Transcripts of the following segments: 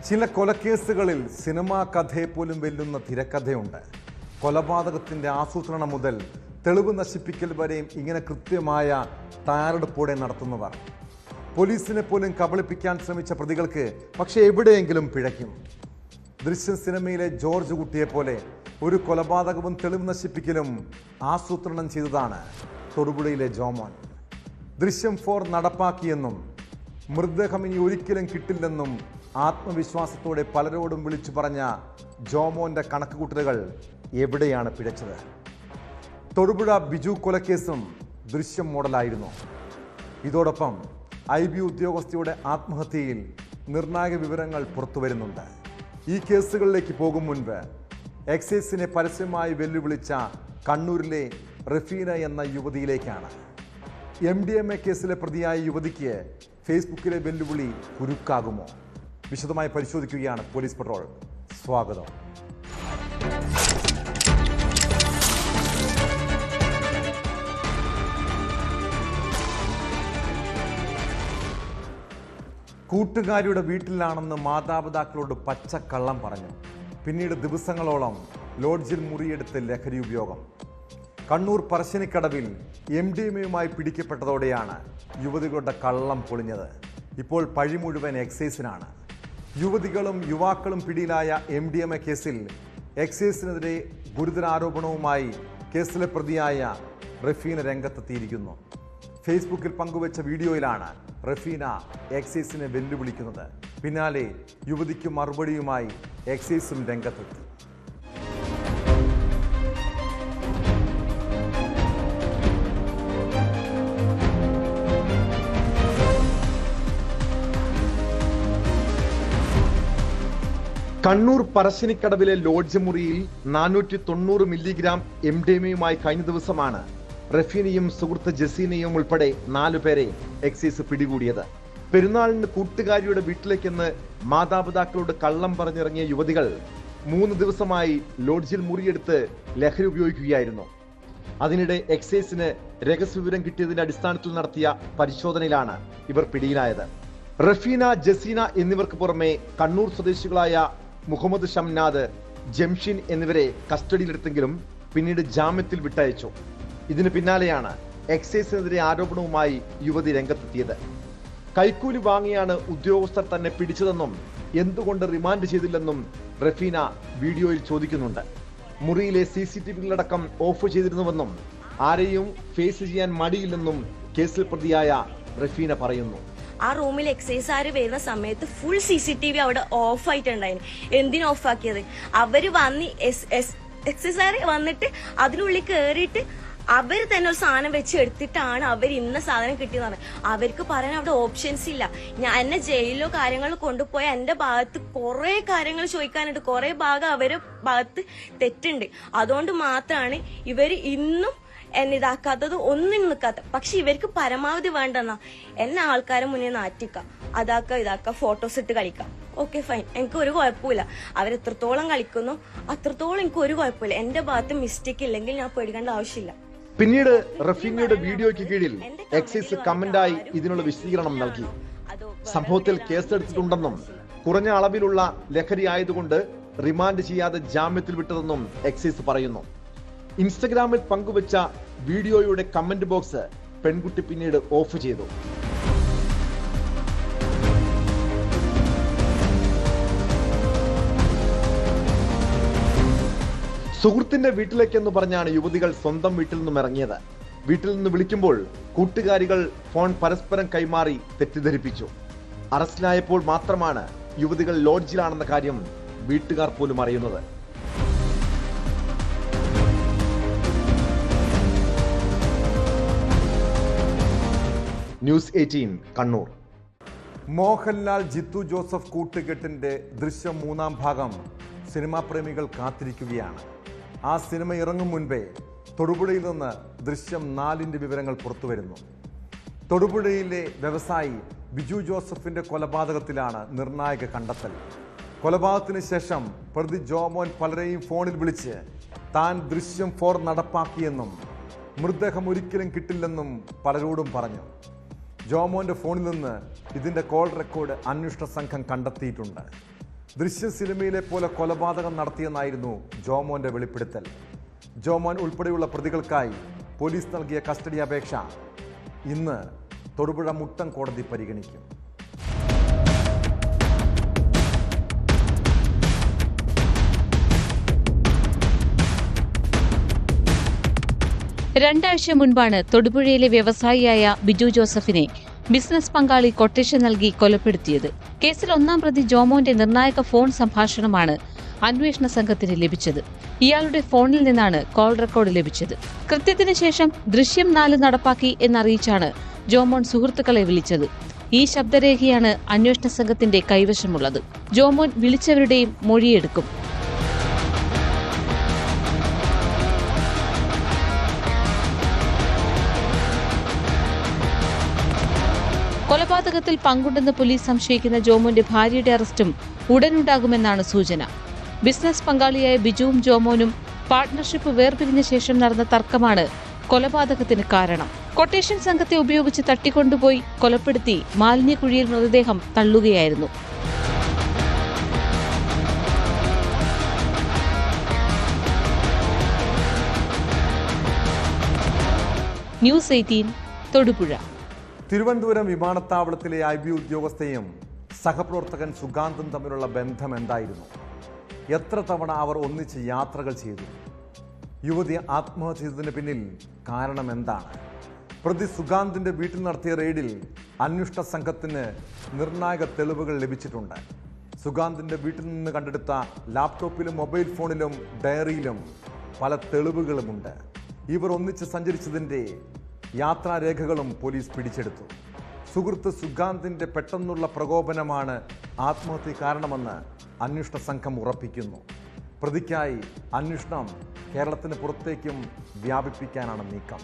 ചില കൊലക്കേസുകളിൽ സിനിമാ കഥയെ പോലും വെല്ലുന്ന തിരക്കഥയുണ്ട്. കൊലപാതകത്തിന്റെ ആസൂത്രണം മുതൽ തെളിവ് നശിപ്പിക്കൽ വരെയും ഇങ്ങനെ കൃത്യമായ തയ്യാറെടുപ്പോടെ നടത്തുന്നവർ. പോലീസിനെ പോലും കബളിപ്പിക്കാൻ ശ്രമിച്ച പ്രതികൾക്ക് പക്ഷേ എവിടെയെങ്കിലും പിഴയ്ക്കും. ദൃശ്യം സിനിമയിലെ ജോർജ് കുട്ടിയെ പോലെ ഒരു കൊലപാതകവും തെളിവ് നശിപ്പിക്കലും ആസൂത്രണം ചെയ്തതാണ് തൊടുപുഴയിലെ ജോമോൻ. ദൃശ്യം 4 നടപ്പാക്കിയെന്നും മൃതദേഹം ഇനി ഒരിക്കലും കിട്ടില്ലെന്നും ആത്മവിശ്വാസത്തോടെ പലരോടും വിളിച്ചു പറഞ്ഞ ജോമോന്റെ കണക്കുകൂട്ടലുകൾ എവിടെയാണ് പിഴച്ചത്? തൊടുപുഴ ബിജു കൊലക്കേസും ദൃശ്യം മോഡലായിരുന്നു. ഇതോടൊപ്പം IB ഉദ്യോഗസ്ഥയുടെ ആത്മഹത്യയിൽ നിർണായക വിവരങ്ങൾ പുറത്തുവരുന്നുണ്ട്. ഈ കേസുകളിലേക്ക് പോകും മുൻപ് എക്സൈസിനെ പരസ്യമായി വെല്ലുവിളിച്ച കണ്ണൂരിലെ റഫീന എന്ന യുവതിയിലേക്കാണ്. MDMA കേസിലെ പ്രതിയായ യുവതിക്ക് ഫേസ്ബുക്കിലെ വെല്ലുവിളി കുരുക്കാകുമോ? വിശദമായി പരിശോധിക്കുകയാണ് പോലീസ് പട്രോൾ. സ്വാഗതം. കൂട്ടുകാരിയുടെ വീട്ടിലാണെന്ന് മാതാപിതാക്കളോട് പച്ചക്കള്ളം പറഞ്ഞു. പിന്നീട് ദിവസങ്ങളോളം ലോഡ്ജിൽ മുറിയെടുത്ത് ലഹരി ഉപയോഗം. കണ്ണൂർ പറശ്ശിനിക്കടവിൽ MDMAയുമായി പിടിക്കപ്പെട്ടതോടെയാണ് യുവതികളുടെ കള്ളം പൊളിഞ്ഞത്. ഇപ്പോൾ പഴി മുഴുവൻ എക്സൈസിനാണ്. യുവതികളും യുവാക്കളും പിടിയിലായ MDMA കേസിൽ എക്സൈസിനെതിരെ ഗുരുതര ആരോപണവുമായി കേസിലെ പ്രതിയായ റഫീന രംഗത്തെത്തിയിരിക്കുന്നു. ഫേസ്ബുക്കിൽ പങ്കുവച്ച വീഡിയോയിലാണ് റഫീന എക്സൈസിനെ വെല്ലുവിളിക്കുന്നത്. പിന്നാലെ യുവതിക്ക് മറുപടിയുമായി എക്സൈസും രംഗത്തെത്തി. കണ്ണൂർ പറശ്ശിനിക്കടവിലെ ലോഡ്ജ് മുറിയിൽ 490 മില്ലിഗ്രാം MDMAയുമായി കഴിഞ്ഞ ദിവസമാണ് റഫീനയും സുഹൃത്ത് ജസീനയും ഉൾപ്പെടെ 4 പേരെ എക്സൈസ് പിടികൂടിയത്. പെരുന്നാളിന് കൂട്ടുകാരിയുടെ വീട്ടിലേക്കെന്ന് മാതാപിതാക്കളോട് കള്ളം പറഞ്ഞിറങ്ങിയ യുവതികൾ 3 ദിവസമായി ലോഡ്ജിൽ മുറിയെടുത്ത് ലഹരി ഉപയോഗിക്കുകയായിരുന്നു. അതിനിടെ എക്സൈസിന് രഹസ്യവിവരം കിട്ടിയതിന്റെ അടിസ്ഥാനത്തിൽ നടത്തിയ പരിശോധനയിലാണ് ഇവർ പിടിയിലായത്. റഫീന, ജസീന എന്നിവർക്ക് പുറമെ കണ്ണൂർ സ്വദേശികളായ മുഹമ്മദ് ഷംനാദ്, ജംഷിൻ എന്നിവരെ കസ്റ്റഡിയിലെടുത്തെങ്കിലും പിന്നീട് ജാമ്യത്തിൽ വിട്ടയച്ചു. ഇതിന് പിന്നാലെയാണ് എക്സൈസിനെതിരെ ആരോപണവുമായി യുവതി രംഗത്തെത്തിയത്. കൈക്കൂലി വാങ്ങിയാണ് ഉദ്യോഗസ്ഥർ തന്നെ പിടിച്ചതെന്നും എന്തുകൊണ്ട് റിമാൻഡ് ചെയ്തില്ലെന്നും റഫീന വീഡിയോയിൽ ചോദിക്കുന്നുണ്ട്. മുറിയിലെ CCTVകളടക്കം ഓഫ് ചെയ്തിരുന്നുവെന്നും ആരെയും ഫേസ് ചെയ്യാൻ മടിയില്ലെന്നും കേസിൽ പ്രതിയായ റഫീന പറയുന്നു. ആ റൂമിൽ എക്സൈസുകാര് വരുന്ന സമയത്ത് ഫുൾ CCTV അവിടെ ഓഫ് ആയിട്ടുണ്ടായിരുന്നു. എന്തിനു ഓഫ് ആക്കിയത്? അവര് വന്ന് എക്സൈസുകാര് വന്നിട്ട് അതിനുള്ളിൽ കയറിയിട്ട് അവർ തന്നെ ഒരു സാധനം വെച്ച് എടുത്തിട്ടാണ് അവർ ഇന്ന സാധനം കിട്ടിയെന്ന് പറഞ്ഞത്. അവർക്ക് പറയാൻ അവിടെ ഓപ്ഷൻസ് ഇല്ല. ഞാൻ എന്നെ ജയിലിലോ കാര്യങ്ങളോ കൊണ്ടുപോയ എന്റെ ഭാഗത്ത് കുറെ കാര്യങ്ങൾ ചോദിക്കാനുണ്ട്. കുറെ ഭാഗം അവരുടെ ഭാഗത്ത് തെറ്റുണ്ട്. അതുകൊണ്ട് മാത്രമാണ് ഇവർ ഇന്നും എന്നെ ഇതാക്കാത്തത്, ഒന്നിനും നിൽക്കാത്ത. പക്ഷെ ഇവർക്ക് പരമാവധി വേണ്ടെന്നാ എന്നെ ആൾക്കാരെ മുന്നേ നാറ്റിക്കാം, ഇതാക്ക ഫോട്ടോസ് ഇട്ട് കളിക്കാം. ഓക്കെ, ഫൈൻ, എനിക്ക് ഒരു കുഴപ്പമില്ല. അവരെത്രത്തോളം കളിക്കുന്നു അത്രത്തോളം എനിക്ക് ഒരു കുഴപ്പമില്ല. എന്റെ ഭാഗത്ത് മിസ്റ്റേക്ക് ഇല്ലെങ്കിൽ ഞാൻ പേടിക്കേണ്ട ആവശ്യമില്ല. പിന്നീട് റഫീനയുടെ വീഡിയോയ്ക്ക് കീഴിൽ എക്സൈസ് കമന്റായി ഇതിനുള്ള വിശദീകരണം നൽകി. സംഭവത്തിൽ കേസെടുത്തിട്ടുണ്ടെന്നും കുറഞ്ഞ അളവിലുള്ള ലഹരി ആയതുകൊണ്ട് റിമാൻഡ് ചെയ്യാതെ ജാമ്യത്തിൽ വിട്ടതെന്നും എക്സൈസ് പറയുന്നു. ഇൻസ്റ്റഗ്രാമിൽ പങ്കുവച്ച വീഡിയോയുടെ കമന്റ് ബോക്സ് പെൺകുട്ടി പിന്നീട് ഓഫ് ചെയ്തു. സുഹൃത്തിന്റെ വീട്ടിലേക്കെന്ന് പറഞ്ഞാണ് യുവതികൾ സ്വന്തം വീട്ടിൽ നിന്നും ഇറങ്ങിയത്. വീട്ടിൽ നിന്ന് വിളിക്കുമ്പോൾ കൂട്ടുകാരികൾ ഫോൺ പരസ്പരം കൈമാറി തെറ്റിദ്ധരിപ്പിച്ചു. അറസ്റ്റിലായപ്പോൾ മാത്രമാണ് യുവതികൾ ലോഡ്ജിലാണെന്ന കാര്യം വീട്ടുകാർ പോലും അറിയുന്നത്. ന്യൂസ് 18 കണ്ണൂർ. മോഹൻലാൽ ജിത്തു ജോസഫ് കൂട്ടുകെട്ടിന്റെ ദൃശ്യം 3-ാം ഭാഗം സിനിമാ പ്രേമികൾ കാത്തിരിക്കുകയാണ്. ആ സിനിമ ഇറങ്ങും മുൻപേ തൊടുപുഴയിൽ നിന്ന് ദൃശ്യം 4ന്റെ വിവരങ്ങൾ പുറത്തുവരുന്നു. തൊടുപുഴയിലെ വ്യവസായി ബിജു ജോസഫിന്റെ കൊലപാതകത്തിലാണ് നിർണായക കണ്ടെത്തൽ. കൊലപാതകത്തിന് ശേഷം പ്രതി ജോമോൻ പലരെയും ഫോണിൽ വിളിച്ച് താൻ ദൃശ്യം 4 നടപ്പാക്കിയെന്നും മൃതദേഹം ഒരിക്കലും കിട്ടില്ലെന്നും പലരോടും പറഞ്ഞു. ജോമോന്റെ ഫോണിൽ നിന്ന് ഇതിന്റെ കോൾ റെക്കോർഡ് അന്വേഷണ സംഘം കണ്ടെത്തിയിട്ടുണ്ട്. ദൃശ്യ സിനിമയിലെ പോലെ കൊലപാതകം നടത്തിയെന്നായിരുന്നു ജോമോന്റെ വെളിപ്പെടുത്തൽ. ജോമോൻ ഉൾപ്പെടെയുള്ള പ്രതികൾക്കായി പോലീസ് നൽകിയ കസ്റ്റഡി അപേക്ഷ ഇന്ന് തൊടുപുഴ മുട്ടം കോടതി പരിഗണിക്കും. രണ്ടാഴ്ച മുൻപാണ് തൊടുപുഴയിലെ വ്യവസായിയായ ബിജു ജോസഫിനെ ബിസിനസ് പങ്കാളി കൊട്ടേഷൻ നൽകി കൊലപ്പെടുത്തിയത്. കേസിൽ ഒന്നാം പ്രതി ജോമോന്റെ നിർണായക ഫോൺ സംഭാഷണമാണ് അന്വേഷണ സംഘത്തിന് ലഭിച്ചത്. ഇയാളുടെ ഫോണിൽ നിന്നാണ് കോൾ റെക്കോർഡ് ലഭിച്ചത്. കൃത്യത്തിന് ശേഷം ദൃശ്യം 4 നടപ്പാക്കി എന്നറിയിച്ചാണ് ജോമോൻ സുഹൃത്തുക്കളെ വിളിച്ചത്. ഈ ശബ്ദരേഖയാണ് അന്വേഷണ സംഘത്തിന്റെ കൈവശമുള്ളത്. ജോമോൻ വിളിച്ചവരുടെയും മൊഴിയെടുക്കും. കൊലപാതകത്തിൽ പങ്കുണ്ടെന്ന് പോലീസ് സംശയിക്കുന്ന ജോമോന്റെ ഭാര്യയുടെ അറസ്റ്റും ഉടനുണ്ടാകുമെന്നാണ് സൂചന. ബിസിനസ് പങ്കാളിയായ ബിജുവും ജോമോനും പാർട്ട്ണർഷിപ്പ് വേർപിരിഞ്ഞ ശേഷം നടന്ന തർക്കമാണ് കൊലപാതകത്തിന് കാരണം. കൊട്ടേഷൻ സംഘത്തെ ഉപയോഗിച്ച് തട്ടിക്കൊണ്ടുപോയി കൊലപ്പെടുത്തി മാലിന്യക്കുഴിയിൽ മൃതദേഹം തള്ളുകയായിരുന്നു. ന്യൂസ് 18 തൊടുപുഴ. തിരുവനന്തപുരം വിമാനത്താവളത്തിലെ IB ഉദ്യോഗസ്ഥയും സഹപ്രവർത്തകൻ സുഗാന്തും തമ്മിലുള്ള ബന്ധം എന്തായിരുന്നു? എത്ര തവണ അവർ ഒന്നിച്ച് യാത്രകൾ ചെയ്തു? യുവതി ആത്മഹത്യ ചെയ്തതിന് പിന്നിൽ കാരണം എന്താണ്? പ്രതി സുഗാന്തിന്റെ വീട്ടിൽ നടത്തിയ റെയ്ഡിൽ അന്വേഷണ സംഘത്തിന് നിർണായക തെളിവുകൾ ലഭിച്ചിട്ടുണ്ട്. സുഗാന്തിന്റെ വീട്ടിൽ നിന്ന് കണ്ടെടുത്ത ലാപ്ടോപ്പിലും മൊബൈൽ ഫോണിലും ഡയറിയിലും പല തെളിവുകളുമുണ്ട്. ഇവർ ഒന്നിച്ച് സഞ്ചരിച്ചതിൻ്റെ യാത്രാരേഖകളും പോലീസ് പിടിച്ചെടുത്തു. സുഹൃത്ത് സുഗാന്തിന്റെ പെട്ടെന്നുള്ള പ്രകോപനമാണ് ആത്മഹത്യ കാരണമെന്ന് അന്വേഷണ സംഘം ഉറപ്പിക്കുന്നു. പ്രതിക്കായി അന്വേഷണം കേരളത്തിന് പുറത്തേക്കും വ്യാപിപ്പിക്കാനാണ് നീക്കം.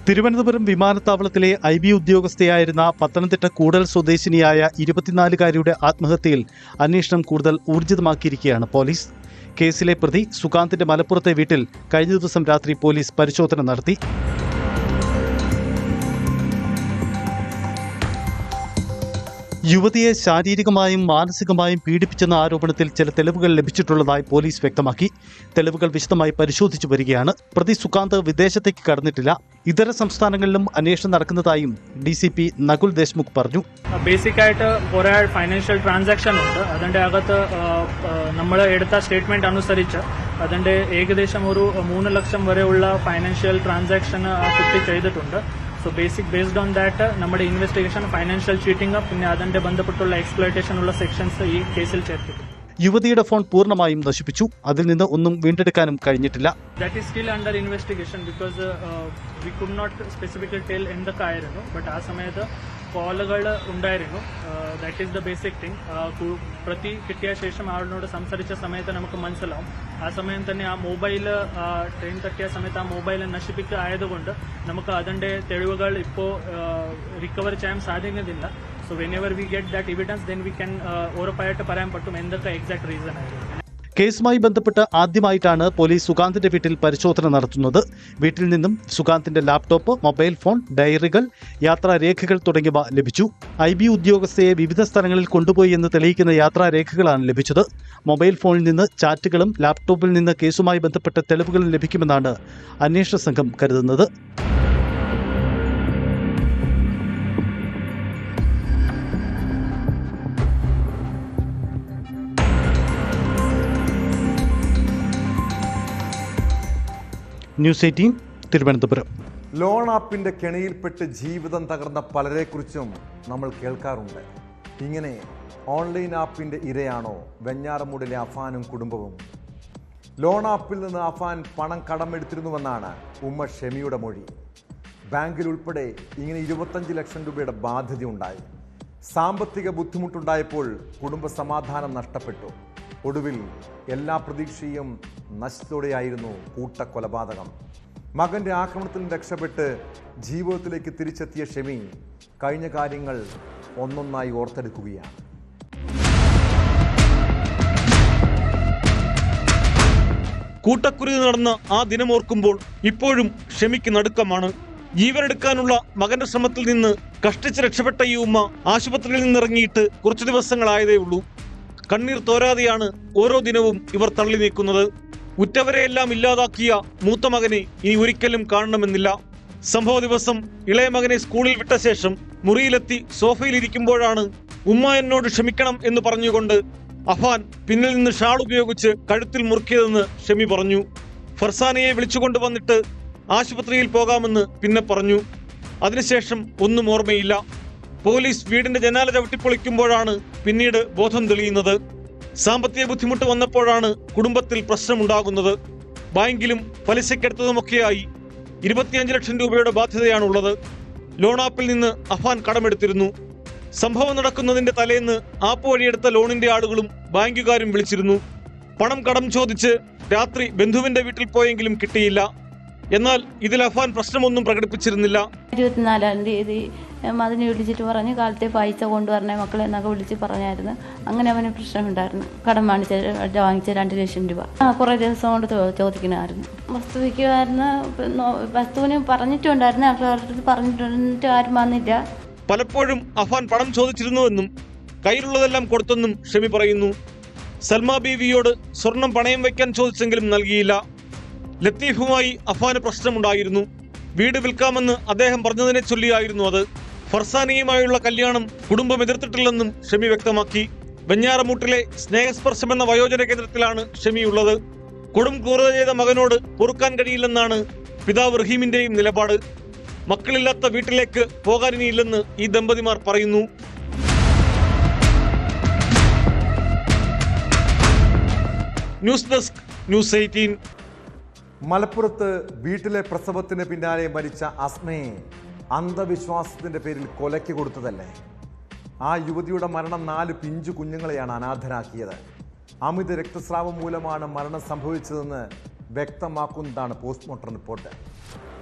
തിരുവനന്തപുരം വിമാനത്താവളത്തിലെ IB ഉദ്യോഗസ്ഥയായിരുന്ന പത്തനംതിട്ട കൂടൽ സ്വദേശിനിയായ 24-കാരിയുടെ ആത്മഹത്യയിൽ അന്വേഷണം കൂടുതൽ ഊർജിതമാക്കിയിരിക്കുകയാണ് പോലീസ്. കേസിലെ പ്രതി സുഗാന്തിന്റെ മലപ്പുറത്തെ വീട്ടിൽ കഴിഞ്ഞ ദിവസം രാത്രി പോലീസ് പരിശോധന നടത്തി. യുവതിയെ ശാരീരികമായും മാനസികമായും പീഡിപ്പിച്ചെന്ന ആരോപണത്തിൽ ചില തെളിവുകൾ ലഭിച്ചിട്ടുള്ളതായി പോലീസ് വ്യക്തമാക്കി. തെളിവുകൾ വിശദമായി പരിശോധിച്ചു വരികയാണ്. പ്രതി സുഗാന്ത് വിദേശത്തേക്ക് കടന്നിട്ടില്ല. ഇതര സംസ്ഥാനങ്ങളിലും അന്വേഷണം നടക്കുന്നതായും DCP നകുൽ ദേശ്മുഖ് പറഞ്ഞു. ബേസിക്കായിട്ട് കുറെ ഫൈനാൻഷ്യൽ ട്രാൻസാക്ഷൻ ഉണ്ട്. അതിന്റെ അകത്ത് നമ്മൾ എടുത്ത സ്റ്റേറ്റ്മെന്റ് അനുസരിച്ച് അതിന്റെ ഏകദേശം ഒരു 3 ലക്ഷം വരെയുള്ള ഫൈനാൻഷ്യൽ ട്രാൻസാക്ഷൻ കുട്ടി ചെയ്തിട്ടുണ്ട്. സോ ബേസ്ഡ് ഓൺ ദാറ്റ് നമ്മുടെ ഇൻവെസ്റ്റിഗേഷൻ ഫൈനാൻഷ്യൽ ചീറ്റിംഗ് പിന്നെ അതിന്റെ ബന്ധപ്പെട്ടുള്ള എക്സ്പ്ലോയിറ്റേഷൻ ഉള്ള സെക്ഷൻസ് ഈ കേസിൽ ചേർത്തിട്ടുണ്ട്. യുവതിയുടെ ഫോൺ പൂർണ്ണമായും നശിപ്പിച്ചു. അതിൽ നിന്ന് ഒന്നും വീണ്ടെടുക്കാനും കഴിഞ്ഞിട്ടില്ല. That is still under investigation because we could not specifically tell എന്തൊക്കെ ആയിരുന്നു. ബട്ട് ആ സമയത്ത് കോളുകൾ ഉണ്ടായിരുന്നു. That is the basic thing. പ്രതി കിട്ടിയ ശേഷം ആളിനോട് സംസാരിച്ച സമയത്ത് നമുക്ക് മനസ്സിലാവും. ആ സമയം തന്നെ ആ മൊബൈല് ട്രെയിൻ തട്ടിയ സമയത്ത് ആ മൊബൈൽ നശിപ്പിക്കുക ആയതുകൊണ്ട് നമുക്ക് അതിന്റെ തെളിവുകൾ ഇപ്പോൾ റിക്കവർ ചെയ്യാൻ സാധിക്കുന്നില്ല. So whenever we get that evidence then we can ഉറപ്പായിട്ട് പറയാൻ പറ്റും എന്തൊക്കെ എക്സാക്ട് റീസൺ ആയിരുന്നു. കേസുമായി ബന്ധപ്പെട്ട് ആദ്യമായിട്ടാണ് പോലീസ് സുഗാന്തിന്റെ വീട്ടിൽ പരിശോധന നടത്തുന്നത്. വീട്ടിൽ നിന്നും സുഗാന്തിന്റെ ലാപ്ടോപ്പ്, മൊബൈൽ ഫോൺ, ഡയറികൾ, യാത്രാരേഖകൾ തുടങ്ങിയവ ലഭിച്ചു. IB ഉദ്യോഗസ്ഥയെ വിവിധ സ്ഥലങ്ങളിൽ കൊണ്ടുപോയി എന്ന് തെളിയിക്കുന്ന യാത്രാരേഖകളാണ് ലഭിച്ചത്. മൊബൈൽ ഫോണിൽ നിന്ന് ചാറ്റുകളും ലാപ്ടോപ്പിൽ നിന്ന് കേസുമായി ബന്ധപ്പെട്ട തെളിവുകളും ലഭിക്കുമെന്നാണ് അന്വേഷണ സംഘം കരുതുന്നത്. ന്യൂസ് 18 തിരുവനന്തപുരം. ലോൺ ആപ്പിന്റെ കെണിയിൽപ്പെട്ട് ജീവിതം തകർന്ന പലരെക്കുറിച്ചും നമ്മൾ കേൾക്കാറുണ്ട്. ഇങ്ങനെ ഓൺലൈൻ ആപ്പിന്റെ ഇരയാണോ വെഞ്ഞാറമൂടിലെ അഫാനും കുടുംബവും? ലോൺ ആപ്പിൽ നിന്ന് അഫാൻ പണം കടമെടുത്തിരുന്നുവെന്നാണ് ഉമ്മ ഷെമിയുടെ മൊഴി. ബാങ്കിൽ ഉൾപ്പെടെ ഇങ്ങനെ 25 ലക്ഷം രൂപയുടെ ബാധ്യതയുണ്ടായി. സാമ്പത്തിക ബുദ്ധിമുട്ടുണ്ടായപ്പോൾ കുടുംബ സമാധാനം നഷ്ടപ്പെട്ടു. ഒടുവിൽ എല്ലാ പ്രതീക്ഷയും നശിച്ചതോടെയായിരുന്നു കൂട്ടക്കൊലപാതകം. മകന്റെ ആക്രമണത്തിൽ രക്ഷപ്പെട്ട് ജീവിതത്തിലേക്ക് തിരിച്ചെത്തിയ ഷെമി കഴിഞ്ഞ കാര്യങ്ങൾ ഒന്നൊന്നായി ഓർത്തെടുക്കുകയാണ്. കൂട്ടക്കുരുതി നടന്ന ആ ദിനമോർക്കുമ്പോൾ ഇപ്പോഴും ഷെമിക്ക് നടുക്കമാണ്. ജീവനെടുക്കാനുള്ള മകന്റെ ശ്രമത്തിൽ നിന്ന് കഷ്ടിച്ച് രക്ഷപ്പെട്ട ഈ ഉമ്മ ആശുപത്രിയിൽ നിന്നിറങ്ങിയിട്ട് കുറച്ചു ദിവസങ്ങളായതേ ഉള്ളൂ. കണ്ണീർ തോരാതെയാണ് ഓരോ ദിനവും ഇവർ തള്ളി നീക്കുന്നത്. ഉറ്റവരെയെല്ലാം ഇല്ലാതാക്കിയ മൂത്ത മകനെ ഇനി ഒരിക്കലും കാണണമെന്നില്ല. സംഭവ ദിവസം ഇളയ മകനെ സ്കൂളിൽ വിട്ട ശേഷം മുറിയിലെത്തി സോഫയിലിരിക്കുമ്പോഴാണ് ഉമ്മ എന്നോട് ക്ഷമിക്കണം എന്ന് പറഞ്ഞുകൊണ്ട് അഫാൻ പിന്നിൽ നിന്ന് ഷാൾ ഉപയോഗിച്ച് കഴുത്തിൽ മുറുക്കിയതെന്ന് ഷെമി പറഞ്ഞു. ഫർസാനയെ വിളിച്ചുകൊണ്ടുവന്നിട്ട് ആശുപത്രിയിൽ പോകാമെന്ന് പിന്നെ പറഞ്ഞു. അതിനുശേഷം ഒന്നും ഓർമ്മയില്ല. പോലീസ് വീടിന്റെ ജനാല ചവിട്ടിപ്പൊളിക്കുമ്പോഴാണ് പിന്നീട് ബോധം തെളിയുന്നത്. സാമ്പത്തിക ബുദ്ധിമുട്ട് വന്നപ്പോഴാണ് കുടുംബത്തിൽ പ്രശ്നമുണ്ടാകുന്നത്. ബാങ്കിലും പലിശക്കെടുത്തതുമൊക്കെയായി 25 ലക്ഷം രൂപയുടെ ബാധ്യതയാണുള്ളത്. ലോൺ ആപ്പിൽ നിന്ന് അഫാൻ കടമെടുത്തിരുന്നു. സംഭവം നടക്കുന്നതിന്റെ തലേന്ന് ആപ്പ് വഴിയെടുത്ത ലോണിന്റെ ആളുകളും ബാങ്കുകാരും വിളിച്ചിരുന്നു. പണം കടം ചോദിച്ച് രാത്രി ബന്ധുവിന്റെ വീട്ടിൽ പോയെങ്കിലും കിട്ടിയില്ല. എന്നാൽ ഇതിൽ അഫാൻ പ്രശ്നമൊന്നും പ്രകടിപ്പിച്ചിരുന്നില്ല. 24-ാം തീയതി അതിനെ വിളിച്ചിട്ട് പറഞ്ഞ് കാലത്തെ പൈസ കൊണ്ടുവരണേ മക്കളെ എന്നൊക്കെ വിളിച്ച് പറഞ്ഞായിരുന്നു. അങ്ങനെ അവന് പ്രശ്നമുണ്ടായിരുന്നു. കടം വാങ്ങിച്ച 2 ലക്ഷം രൂപ കുറേ ദിവസം കൊണ്ട് ചോദിക്കണമായിരുന്നു. വസ്തു വയ്ക്കുമായിരുന്നു. വസ്തുവിന് പറഞ്ഞിട്ടുണ്ടായിരുന്നു. ആൾക്കാരുടെ പറഞ്ഞിട്ട് ആരും വന്നില്ല. പലപ്പോഴും അഫാൻ പണം ചോദിച്ചിരുന്നുവെന്നും കയ്യിലുള്ളതെല്ലാം കൊടുത്തെന്നും ഷെമി പറയുന്നു. സൽമ ബീവിയോട് സ്വർണം പണയം വയ്ക്കാൻ ചോദിച്ചെങ്കിലും നൽകിയില്ല. ലത്തീഫുമായി അഫാന് പ്രശ്നമുണ്ടായിരുന്നു. വീട് വിൽക്കാമെന്ന് അദ്ദേഹം പറഞ്ഞതിനെ ചൊല്ലിയായിരുന്നു അത്. ഫർസാനയുമായുള്ള കല്യാണം കുടുംബം എതിർത്തിട്ടില്ലെന്നും ഷെമി വ്യക്തമാക്കി. വെഞ്ഞാറമൂട്ടിലെ സ്നേഹസ്പർശം എന്ന വയോജന കേന്ദ്രത്തിലാണ് ഷെമിയുള്ളത്. കൊടും ക്രൂരത ചെയ്ത മകനോട് പൊറുക്കാൻ കഴിയില്ലെന്നാണ് പിതാവ് റഹീമിന്റെയും നിലപാട്. മക്കളില്ലാത്ത വീട്ടിലേക്ക് പോകാനിനിയില്ലെന്ന് ഈ ദമ്പതിമാർ പറയുന്നു. News desk news 18. മലപ്പുറത്ത് വീട്ടിലെ പ്രസവത്തിന് പിന്നാലെ മരിച്ച അസ്മയെ അന്ധവിശ്വാസത്തിന്റെ പേരിൽ കൊലയ്ക്ക് കൊടുത്തതല്ലേ? ആ യുവതിയുടെ മരണം 4 പിഞ്ചു കുഞ്ഞുങ്ങളെയാണ് അനാഥരാക്കിയത്. അമിത രക്തസ്രാവം മൂലമാണ് മരണം സംഭവിച്ചതെന്ന് വ്യക്തമാക്കുന്നതാണ് പോസ്റ്റ്മോർട്ടം റിപ്പോർട്ട്.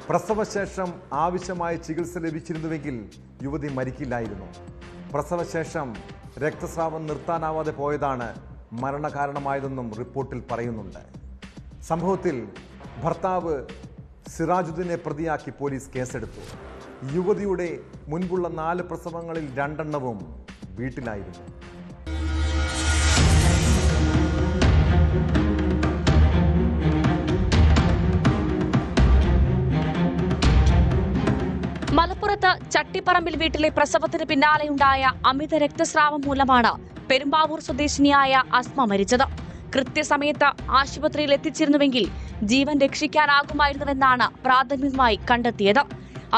പ്രസവശേഷം ആവശ്യമായ ചികിത്സ ലഭിച്ചിരുന്നുവെങ്കിൽ യുവതി മരിക്കില്ലായിരുന്നു. പ്രസവശേഷം രക്തസ്രാവം നിർത്താനാവാതെ പോയതാണ് മരണകാരണമായതെന്നും റിപ്പോർട്ടിൽ പറയുന്നുണ്ട്. സംഭവത്തിൽ ഭർത്താവ് സിറാജുദ്ദീനെ പ്രതിയാക്കി പോലീസ് കേസെടുത്തു. യുവതിയുടെ മുൻപുള്ള 4 പ്രസവങ്ങളിൽ 2 എണ്ണവും വീട്ടിലായിരുന്നു. മലപ്പുറത്ത് ചട്ടിപ്പറമ്പിൽ വീട്ടിലെ പ്രസവത്തിന് പിന്നാലെയുണ്ടായ അമിത രക്തസ്രാവം മൂലമാണ് പെരുമ്പാവൂർ സ്വദേശിനിയായ അസ്മ മരിച്ചത്. കൃത്യസമയത്ത് ആശുപത്രിയിൽ എത്തിച്ചിരുന്നുവെങ്കിൽ ജീവൻ രക്ഷിക്കാനാകുമായിരുന്നുവെന്നാണ് പ്രാഥമികമായി കണ്ടെത്തിയത്.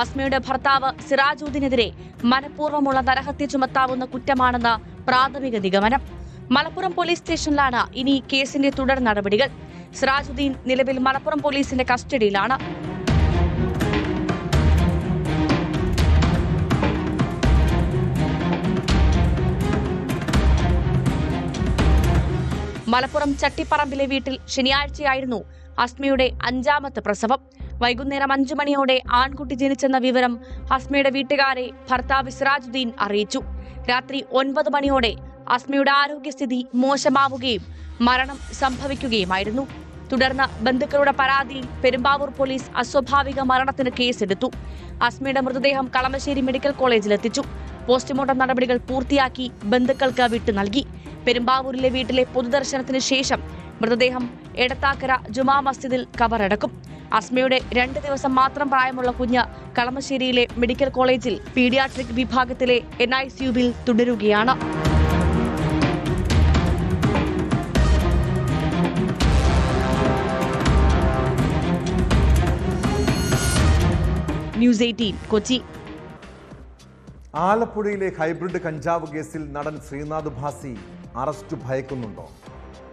അസ്മയുടെ ഭർത്താവ് സിറാജുദ്ദീനെതിരെ മനഃപൂർവ്വമുള്ള നരഹത്യ ചുമത്താവുന്ന കുറ്റമാണെന്ന് പ്രാഥമിക നിഗമനം. മലപ്പുറം പോലീസ് സ്റ്റേഷനിലാണ് ഇനി കേസിന്റെ തുടർ നടപടികൾ. സിറാജുദ്ദീൻ നിലവിൽ മലപ്പുറം പോലീസിന്റെ കസ്റ്റഡിയിലാണ്. മലപ്പുറം ചട്ടിപ്പറമ്പിലെ വീട്ടിൽ ശനിയാഴ്ചയായിരുന്നു അസ്മയുടെ 5ാമത്തെ പ്രസവം. വൈകുന്നേരം 5 മണിയോടെ ആൺകുട്ടി ജനിച്ചെന്ന വിവരം അസ്മയുടെ വീട്ടുകാരെ ഭർത്താവ് സിറാജുദ്ദീൻ അറിയിച്ചു. രാത്രി 9 മണിയോടെ അസ്മയുടെ ആരോഗ്യസ്ഥിതി മോശമാവുകയും മരണം സംഭവിക്കുകയുമായിരുന്നു. തുടർന്ന് ബന്ധുക്കളുടെ പരാതിയിൽ പെരുമ്പാവൂർ പോലീസ് അസ്വാഭാവിക മരണത്തിന് കേസെടുത്തു. അസ്മയുടെ മൃതദേഹം കളമശ്ശേരി മെഡിക്കൽ കോളേജിലെത്തിച്ചു. പോസ്റ്റ്മോർട്ടം നടപടികൾ പൂർത്തിയാക്കി ബന്ധുക്കൾക്ക് വിട്ടു നൽകി. പെരുമ്പാവൂരിലെ വീട്ടിലെ പൊതുദർശനത്തിന് ശേഷം മൃതദേഹം എടത്താക്കര ജുമാ മസ്ജിദിൽ കബറടക്കും. അസ്മയുടെ 2 ദിവസം മാത്രം പ്രായമുള്ള കുഞ്ഞ് കളമശ്ശേരിയിലെ മെഡിക്കൽ കോളേജിൽ പീഡിയാട്രിക് വിഭാഗത്തിലെ NICUവിൽ തുടരുകയാണ്. ന്യൂസ് 18 കൊച്ചി. ആലപ്പുഴയിലെ ഹൈബ്രിഡ് കഞ്ചാവ് കേസിൽ നടൻ ശ്രീനാഥ് ഭാസി അറസ്റ്റ് ഭയക്കുന്നുണ്ടോ?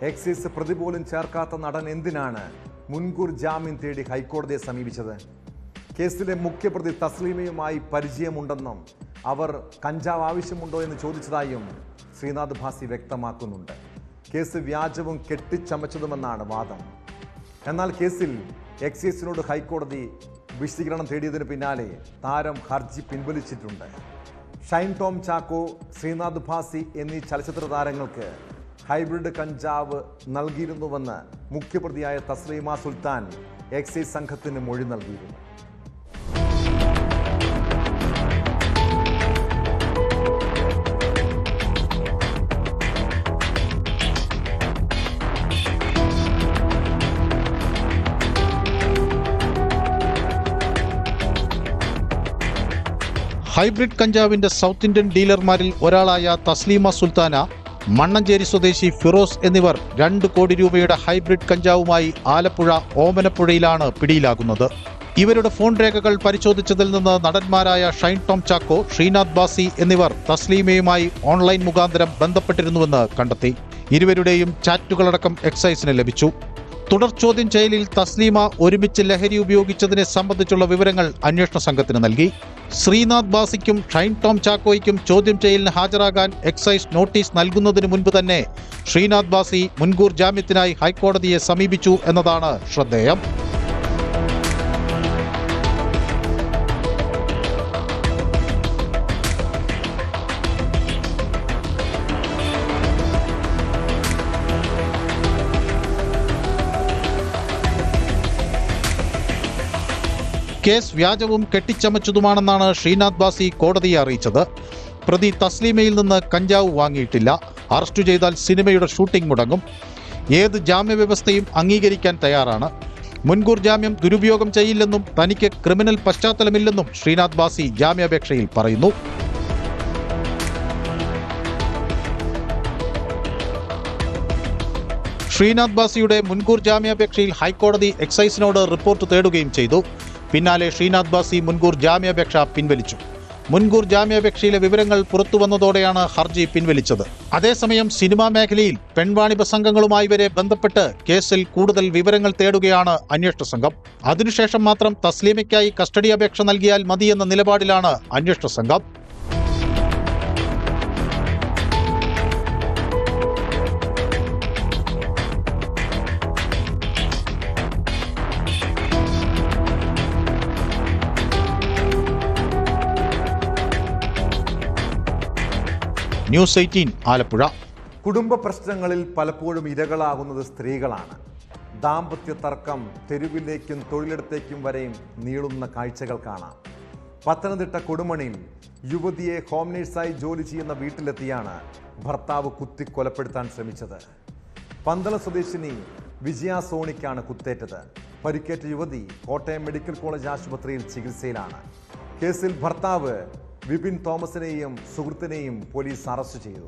എക്സൈസ് പ്രതി പോലും ചേർക്കാത്ത നടൻ എന്തിനാണ് മുൻകൂർ ജാമ്യം തേടി ഹൈക്കോടതിയെ സമീപിച്ചത്? കേസിലെ മുഖ്യപ്രതി തസ്ലീമയുമായി പരിചയമുണ്ടെന്നും അവർ കഞ്ചാവ് ആവശ്യമുണ്ടോ എന്ന് ചോദിച്ചതായും ശ്രീനാഥ് ഭാസി വ്യക്തമാക്കുന്നുണ്ട്. കേസ് വ്യാജവും കെട്ടിച്ചമച്ചതുമെന്നാണ് വാദം. എന്നാൽ കേസിൽ എക്സൈസിനോട് ഹൈക്കോടതി വിശദീകരണം തേടിയതിന് പിന്നാലെ താരം ഹർജി പിൻവലിച്ചിട്ടുണ്ട്. ഷൈൻ ടോം ചാക്കോ, ശ്രീനാഥ് ഭാസി എന്നീ ചലച്ചിത്ര താരങ്ങൾക്ക് ഹൈബ്രിഡ് കഞ്ചാവ് നൽകിയിരുന്നുവെന്ന് മുഖ്യപ്രതിയായ തസ്ലീമ സുൽത്താൻ എക്സൈസ് സംഘത്തിന് മൊഴി നൽകിയിരുന്നു. ഹൈബ്രിഡ് കഞ്ചാവിന്റെ സൗത്ത് ഇന്ത്യൻ ഡീലർമാരിൽ ഒരാളായ തസ്ലീമ സുൽത്താന, മണ്ണഞ്ചേരി സ്വദേശി ഫിറോസ് എന്നിവർ 2 കോടി രൂപയുടെ ഹൈബ്രിഡ് കഞ്ചാവുമായി ആലപ്പുഴ ഓമനപ്പുഴയിലാണ് പിടിയിലാകുന്നത്. ഇവരുടെ ഫോൺ രേഖകൾ പരിശോധിച്ചതിൽ നിന്ന് നടന്മാരായ ഷൈൻ ടോം ചാക്കോ, ശ്രീനാഥ് ബാസി എന്നിവർ തസ്ലീമയുമായി ഓൺലൈൻ മുഖാന്തരം ബന്ധപ്പെട്ടിരുന്നുവെന്ന് കണ്ടെത്തി. ഇരുവരുടെയും ചാറ്റുകളടക്കം എക്സൈസിന് ലഭിച്ചു. തുടർ ചോദ്യം ചെയ്യലിൽ തസ്ലീമ ഒരുമിച്ച് ലഹരി ഉപയോഗിച്ചതിനെ സംബന്ധിച്ചുള്ള വിവരങ്ങൾ അന്വേഷണ സംഘത്തിന് നൽകി. ശ്രീനാഥ് ബാസിക്കും ഷൈൻ ടോം ചാക്കോയ്ക്കും ചോദ്യം ചെയ്യലിന് ഹാജരാകാൻ എക്സൈസ് നോട്ടീസ് നൽകുന്നതിന് മുൻപ് തന്നെ ശ്രീനാഥ് ബാസി മുൻകൂർ ജാമ്യത്തിനായി ഹൈക്കോടതിയെ സമീപിച്ചു എന്നതാണ് ശ്രദ്ധേയം. കേസ് വ്യാജവും കെട്ടിച്ചമച്ചതുമാണെന്നാണ് ശ്രീനാഥ് ബാസി കോടതിയെ അറിയിച്ചത്. പ്രതി തസ്ലീമയിൽ നിന്ന് കഞ്ചാവ് വാങ്ങിയിട്ടില്ല. അറസ്റ്റ് ചെയ്താൽ സിനിമയുടെ ഷൂട്ടിംഗ് മുടങ്ങും. ഏത് ജാമ്യവ്യവസ്ഥയും അംഗീകരിക്കാൻ തയ്യാറാണ്. മുൻകൂർ ജാമ്യം ദുരുപയോഗം ചെയ്യില്ലെന്നും തനിക്ക് ക്രിമിനൽ പശ്ചാത്തലമില്ലെന്നും ശ്രീനാഥ് ബാസി ജാമ്യാപേക്ഷയിൽ പറയുന്നു. ശ്രീനാഥ് ബാസിയുടെ മുൻകൂർ ജാമ്യാപേക്ഷയിൽ ഹൈക്കോടതി എക്സൈസിനോട് റിപ്പോർട്ട് തേടുകയും ചെയ്തു. പിന്നാലെ ശ്രീനാഥ് ബാസി മുൻകൂർ ജാമ്യാപേക്ഷ പിൻവലിച്ചു. മുൻകൂർ ജാമ്യാപേക്ഷയിലെ വിവരങ്ങൾ പുറത്തുവന്നതോടെയാണ് ഹർജി പിൻവലിച്ചത്. അതേസമയം സിനിമാ മേഖലയിൽ പെൺവാണിഭ സംഘങ്ങളുമായി വരെ ബന്ധപ്പെട്ട് കേസിൽ കൂടുതൽ വിവരങ്ങൾ തേടുകയാണ് അന്വേഷണ സംഘം. അതിനുശേഷം മാത്രം തസ്ലീമയ്ക്കായി കസ്റ്റഡി അപേക്ഷ നൽകിയാൽ മതിയെന്ന നിലപാടിലാണ് അന്വേഷണ സംഘം. ന്യൂസ് 18 ആലപ്പുഴ. കുടുംബ പ്രശ്നങ്ങളിൽ പലപ്പോഴും ഇരകളാകുന്നത് സ്ത്രീകളാണ്. ദാമ്പത്യ തർക്കം തെരുവിലേക്കും തൊഴിലിടത്തേക്കും വരെയും നീളുന്ന കാഴ്ചകൾ കാണാം. പത്തനംതിട്ട കൊടുമണിയിൽ യുവതിയെ ഹോം നേഴ്സായി ജോലി ചെയ്യുന്ന വീട്ടിലെത്തിയാണ് ഭർത്താവ് കുത്തിക്കൊലപ്പെടുത്താൻ ശ്രമിച്ചത്. പന്തളം സ്വദേശിനി വിജയ സോണിക്കാണ് കുത്തേറ്റത്. പരിക്കേറ്റ യുവതി കോട്ടയം മെഡിക്കൽ കോളേജ് ആശുപത്രിയിൽ ചികിത്സയിലാണ്. കേസിൽ ഭർത്താവ് വിപിൻ തോമസിനെയും സുഹൃത്തിനെയും പോലീസ് അറസ്റ്റ് ചെയ്തു.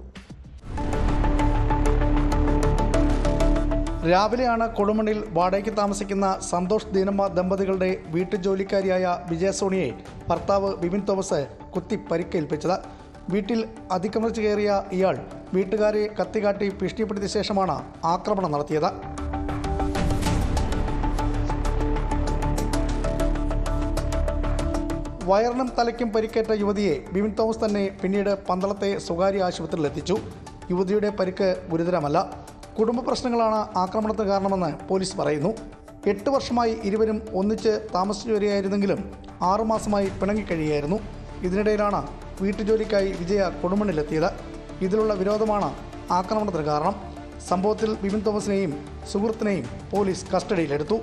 രാവിലെയാണ് കൊടുമണ്ണിൽ വാടകയ്ക്ക് താമസിക്കുന്ന സന്തോഷ് ദീനമ്മ ദമ്പതികളുടെ വീട്ടുജോലിക്കാരിയായ വിജയ സോണിയെ ഭർത്താവ് വിപിൻ തോമസ് കുത്തി പരിക്കേൽപ്പിച്ചത്. വീട്ടിൽ അതിക്രമിച്ചു കയറിയ ഇയാൾ വീട്ടുകാരെ കത്തികാട്ടി ഭീഷണിപ്പെടുത്തിയ ശേഷമാണ് ആക്രമണം നടത്തിയത്. വയറിനും തലയ്ക്കും പരിക്കേറ്റ യുവതിയെ വിപിൻ തോമസ് തന്നെ പിന്നീട് പന്തളത്തെ സ്വകാര്യ ആശുപത്രിയിലെത്തിച്ചു. യുവതിയുടെ പരിക്ക് ഗുരുതരമല്ല. കുടുംബ പ്രശ്നങ്ങളാണ് ആക്രമണത്തിന് കാരണമെന്ന് പോലീസ് പറയുന്നു. 8 വർഷമായി ഇരുവരും ഒന്നിച്ച് താമസിച്ചു വരികയായിരുന്നെങ്കിലും 6 മാസമായി പിണങ്ങിക്കഴിയുകയായിരുന്നു. ഇതിനിടയിലാണ് വീട്ടുജോലിക്കായി വിജയ കൊടുമണ്ണിലെത്തിയത്. ഇതിലുള്ള വിരോധമാണ് ആക്രമണത്തിന് കാരണം. സംഭവത്തിൽ വിപിൻ തോമസിനെയും സുഹൃത്തിനെയും പോലീസ് കസ്റ്റഡിയിലെടുത്തു.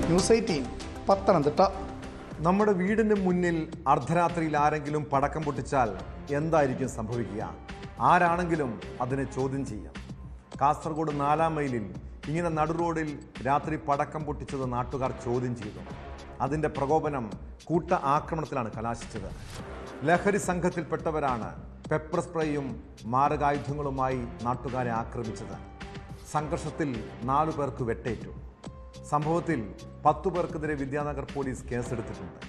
ന്യൂസ് 18 പത്തനംതിട്ട. നമ്മുടെ വീടിന് മുന്നിൽ അർദ്ധരാത്രിയിൽ ആരെങ്കിലും പടക്കം പൊട്ടിച്ചാൽ എന്തായിരിക്കും സംഭവിക്കുക? ആരാണെങ്കിലും അതിനെ ചോദ്യം ചെയ്യാം. കാസർഗോഡ് 4-ാം മൈലിൽ ഇങ്ങനെ നടുറോഡിൽ രാത്രി പടക്കം പൊട്ടിച്ചത് നാട്ടുകാർ ചോദ്യം ചെയ്തു. അതിൻ്റെ പ്രകോപനം കൂട്ട ആക്രമണത്തിലാണ് കലാശിച്ചത്. ലഹരി സംഘത്തിൽപ്പെട്ടവരാണ് പെപ്പർ സ്പ്രേയും മാരകായുധങ്ങളുമായി നാട്ടുകാരെ ആക്രമിച്ചത്. സംഘർഷത്തിൽ 4 പേർക്ക് വെട്ടേറ്റു. സംഭവത്തിൽ 10 പേർക്കെതിരെ വിദ്യാനഗർ പോലീസ് കേസെടുത്തിട്ടുണ്ട്.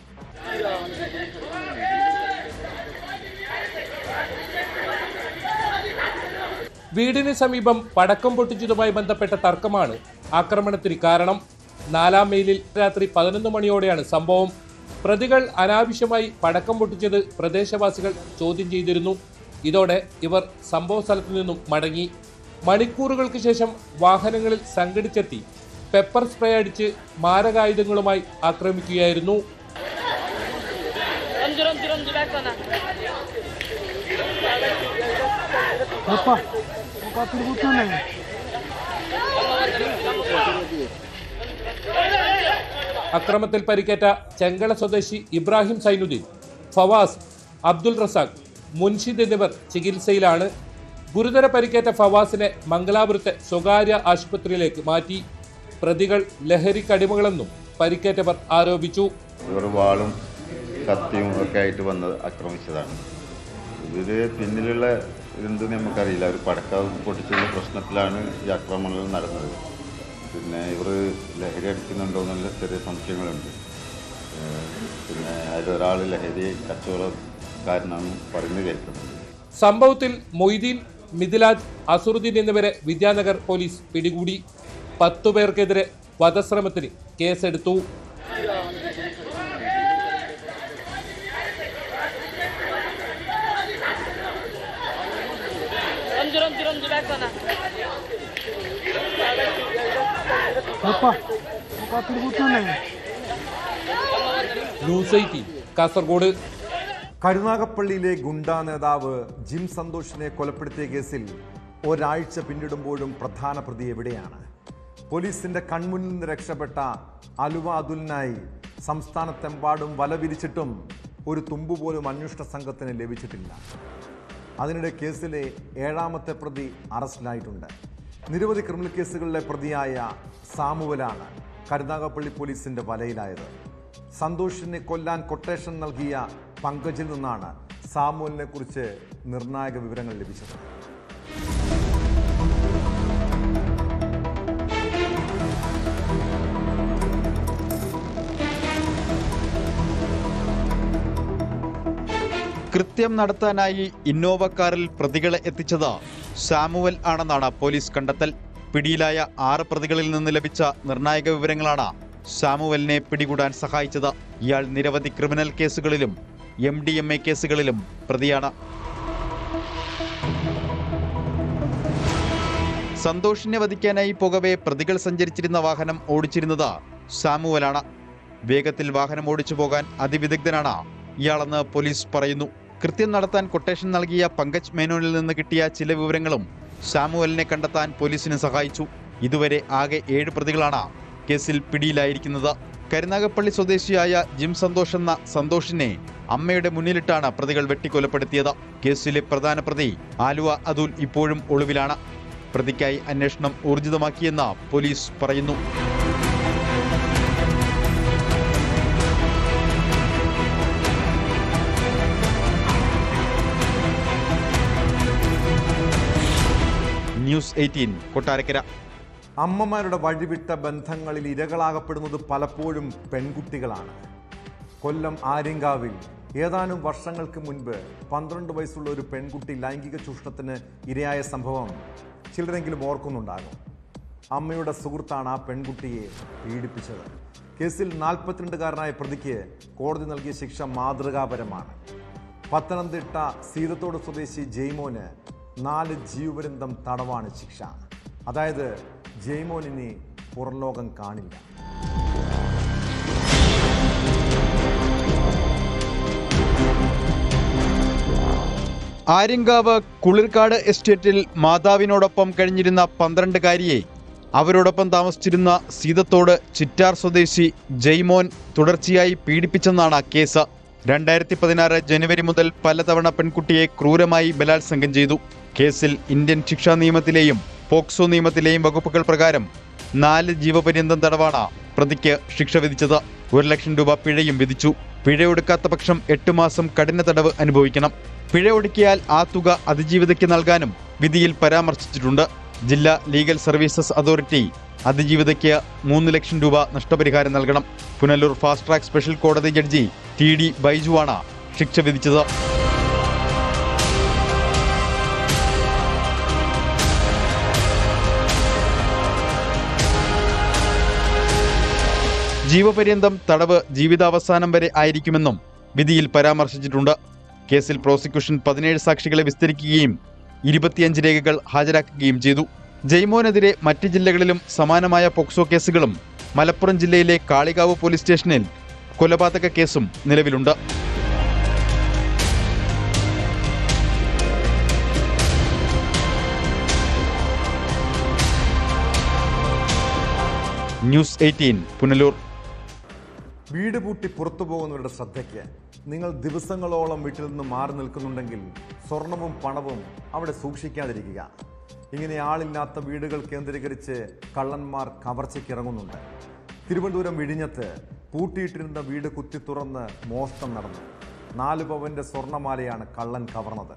വീടിന് സമീപം പടക്കം പൊട്ടിച്ചതുമായി ബന്ധപ്പെട്ട തർക്കമാണ് ആക്രമണത്തിന് കാരണം. 4-ാം മൈലിൽ രാത്രി 11 മണിയോടെയാണ് സംഭവം. പ്രതികൾ അനാവശ്യമായി പടക്കം പൊട്ടിച്ചത് പ്രദേശവാസികൾ ചോദ്യം ചെയ്തിരുന്നു. ഇതോടെ ഇവർ സംഭവ സ്ഥലത്തു നിന്നും മടങ്ങി. മണിക്കൂറുകൾക്ക് ശേഷം വാഹനങ്ങളിൽ സംഘടിച്ചെത്തി പെപ്പർ സ്പ്രേ അടിച്ച് മാരകായുധങ്ങളുമായി ആക്രമിക്കുകയായിരുന്നു. അക്രമത്തിൽ പരിക്കേറ്റ ചെങ്കള സ്വദേശി ഇബ്രാഹിം സൈനുദ്ദീൻ, ഫവാസ്, അബ്ദുൾ റസാഖ്, മുൻഷിദ് എന്നിവർ ചികിത്സയിലാണ്. ഗുരുതര പരിക്കേറ്റ ഫവാസിനെ മംഗലാപുരത്തെ സ്വകാര്യ ആശുപത്രിയിലേക്ക് മാറ്റി. പ്രതികൾ ലഹരിക്കടിമകളെന്നും പരിക്കേറ്റവർ ആരോപിച്ചു. ഇവർ വാളും കത്തിയും ഒക്കെ ആയിട്ട് വന്ന് ആക്രമിച്ചതാണ്. ഇതിൽ പിന്നിലുള്ള എന്ത് നമുക്കറിയില്ല. ഒരു പടക്കം പൊട്ടിച്ചുള്ള പ്രശ്നത്തിലാണ് ഈ ആക്രമണങ്ങൾ നടന്നത്. പിന്നെ ഇവർ ലഹരി അടിക്കുന്നുണ്ടോ എന്നുള്ള ചെറിയ സംശയങ്ങളുണ്ട്. പിന്നെ അതിലൊരാൾ ലഹരി കച്ചവടക്കാരനാണ് പറഞ്ഞു കേൾക്കുന്നത്. സംഭവത്തിൽ മൊയ്തീൻ, മിഥിലാജ്, അസുറുദ്ദീൻ എന്നിവരെ വിദ്യാനഗർ പോലീസ് പിടികൂടി. 10 പേർക്കെതിരെ വധശ്രമത്തിന് കേസെടുത്തു. ന്യൂസ് 18 കാസർഗോഡ്. കരുനാഗപ്പള്ളിയിലെ ഗുണ്ടാ നേതാവ് ജിം സന്തോഷിനെ കൊലപ്പെടുത്തിയ കേസിൽ ഒരാഴ്ച പിന്നിടുമ്പോഴും പ്രധാന പ്രതി എവിടെയാണ്? പോലീസിന്റെ കൺമുന്നിൽ നിന്ന് രക്ഷപ്പെട്ട അലുവ അതുലിനായി സംസ്ഥാനത്തെമ്പാടും വല വിരിച്ചിട്ടും ഒരു തുമ്പുപോലും അന്വേഷണ സംഘത്തിന് ലഭിച്ചിട്ടില്ല. അതിനിടെ കേസിലെ 7ാമത്തെ പ്രതി അറസ്റ്റിലായിട്ടുണ്ട്. നിരവധി ക്രിമിനൽ കേസുകളിലെ പ്രതിയായ സാമുവലാണ് കരുനാഗപ്പള്ളി പോലീസിന്റെ വലയിലായത്. സന്തോഷിനെ കൊല്ലാൻ കൊട്ടേഷൻ നൽകിയ പങ്കജിൽ നിന്നാണ് സാമുവലിനെ കുറിച്ച് നിർണായക വിവരങ്ങൾ ലഭിച്ചത്. കൃത്യം നടത്താനായി ഇന്നോവ കാറിൽ പ്രതികളെ എത്തിച്ചത് സാമുവൽ ആണെന്നാണ് പോലീസ് കണ്ടെത്തൽ. പിടിയിലായ 6 പ്രതികളിൽ നിന്ന് ലഭിച്ച നിർണായക വിവരങ്ങളാണ് സാമുവലിനെ പിടികൂടാൻ സഹായിച്ചത്. ഇയാൾ നിരവധി ക്രിമിനൽ കേസുകളിലും MDMA കേസുകളിലും പ്രതിയാണ്. സന്തോഷിനെ വധിക്കാനായി പോകവെ പ്രതികൾ സഞ്ചരിച്ചിരുന്ന വാഹനം ഓടിച്ചിരുന്നത് സാമുവലാണ്. വേഗത്തിൽ വാഹനം ഓടിച്ചു പോകാൻ അതിവിദഗ്ധനാണ് ഇയാളെന്ന് പോലീസ് പറയുന്നു. കൃത്യം നടത്താൻ കൊട്ടേഷൻ നൽകിയ പങ്കജ് മേനോനിൽ നിന്ന് കിട്ടിയ ചില വിവരങ്ങളും സാമുവലിനെ കണ്ടെത്താൻ പോലീസിന് സഹായിച്ചു. ഇതുവരെ ആകെ 7 പ്രതികളാണ് കേസിൽ പിടിയിലായിരിക്കുന്നത്. കരുനാഗപ്പള്ളി സ്വദേശിയായ ജിം സന്തോഷ് എന്ന സന്തോഷിനെ അമ്മയുടെ മുന്നിലിട്ടാണ് പ്രതികൾ വെട്ടിക്കൊലപ്പെടുത്തിയത്. കേസിലെ പ്രധാന പ്രതി ആലുവ അതുൽ ഇപ്പോഴും ഒളിവിലാണ്. പ്രതിക്കായി അന്വേഷണം ഊർജിതമാക്കിയെന്ന് പോലീസ് പറയുന്നു. ന്യൂസ് 18 കൊട്ടാരക്കര. അമ്മമാരുടെ വഴിവിട്ട ബന്ധങ്ങളിൽ ഇരകളാകപ്പെടുന്നത് പലപ്പോഴും പെൺകുട്ടികളാണ്. കൊല്ലം ആര്യങ്കാവിൽ ഏതാനും വർഷങ്ങൾക്ക് മുൻപ് 12 വയസ്സുള്ള ഒരു പെൺകുട്ടി ലൈംഗിക ചൂഷണത്തിന് ഇരയായ സംഭവം ചിലരെങ്കിലും ഓർക്കുന്നുണ്ടാകും. അമ്മയുടെ സുഹൃത്താണ് ആ പെൺകുട്ടിയെ പീഡിപ്പിച്ചത്. കേസിൽ 42കാരനായ പ്രതിക്ക് കോടതി നൽകിയ ശിക്ഷ മാതൃകാപരമാണ്. പത്തനംതിട്ട സീതത്തോട് സ്വദേശി ജെയ്മോന് 4 ജീവപര്യന്തം തടവാണ് ശിക്ഷ. അതായത് ജെയ്മോനിനി പുറംലോകം കാണില്ല. ആര്യങ്കാവ് കുളിർക്കാട് എസ്റ്റേറ്റിൽ മാതാവിനോടൊപ്പം കഴിഞ്ഞിരുന്ന 12കാരിയെ അവരോടൊപ്പം താമസിച്ചിരുന്ന സീതത്തോട് ചിറ്റാർ സ്വദേശി ജെയ്മോൻ തുടർച്ചയായി പീഡിപ്പിച്ചെന്നാണ് കേസ്. 2016 ജനുവരി മുതൽ പലതവണ പെൺകുട്ടിയെ ക്രൂരമായി ബലാത്സംഗം ചെയ്തു. കേസിൽ ഇന്ത്യൻ ശിക്ഷാ നിയമത്തിലെയും പോക്സോ നിയമത്തിലെയും വകുപ്പുകൾ പ്രകാരം 4 ജീവപര്യന്തം തടവാണ് പ്രതിക്ക് ശിക്ഷ വിധിച്ചത്. 1 ലക്ഷം രൂപ പിഴയും വിധിച്ചു. പിഴയൊടുക്കാത്ത പക്ഷം 8 മാസം കഠിന തടവ് അനുഭവിക്കണം. പിഴ ഒടുക്കിയാൽ ആ തുക അതിജീവിതയ്ക്ക് നൽകാനും വിധിയിൽ പരാമർശിച്ചിട്ടുണ്ട്. ജില്ലാ ലീഗൽ സർവീസസ് അതോറിറ്റി അതിജീവിതയ്ക്ക് 3 ലക്ഷം രൂപ നഷ്ടപരിഹാരം നൽകണം. പുനലൂർ ഫാസ്റ്റ് ട്രാക്ക് സ്പെഷ്യൽ കോടതി ജഡ്ജി TD ബൈജുവാണ് ശിക്ഷ വിധിച്ചത്. ജീവപര്യന്തം തടവ് ജീവിതാവസാനം വരെ ആയിരിക്കുമെന്നും വിധിയിൽ പരാമർശിച്ചിട്ടുണ്ട്. കേസിൽ പ്രോസിക്യൂഷൻ 17 സാക്ഷികളെ വിസ്തരിക്കുകയും 25 രേഖകൾ ഹാജരാക്കുകയും ചെയ്തു. ജെയ്മോനെതിരെ മറ്റ് ജില്ലകളിലും സമാനമായ പോക്സോ കേസുകളും മലപ്പുറം ജില്ലയിലെ കാളികാവ് പോലീസ് സ്റ്റേഷനിൽ കൊലപാതക കേസും നിലവിലുണ്ട്. ന്യൂസ് 18 പുനലൂർ. വീട് പൂട്ടി പുറത്തു പോകുന്നവരുടെ ശ്രദ്ധയ്ക്ക്, നിങ്ങൾ ദിവസങ്ങളോളം വീട്ടിൽ നിന്ന് മാറി നിൽക്കുന്നുണ്ടെങ്കിൽ സ്വർണവും പണവും അവിടെ സൂക്ഷിക്കാതിരിക്കുക. ഇങ്ങനെ ആളില്ലാത്ത വീടുകൾ കേന്ദ്രീകരിച്ച് കള്ളന്മാർ കവർച്ചയ്ക്ക് ഇറങ്ങുന്നുണ്ട്. തിരുവനന്തപുരം വിഴിഞ്ഞത്ത് പൂട്ടിയിട്ടിരുന്ന വീട് കുത്തി തുറന്ന് മോഷണം നടന്നു. 4 പവന്റെ സ്വർണമാലയാണ് കള്ളൻ കവർന്നത്.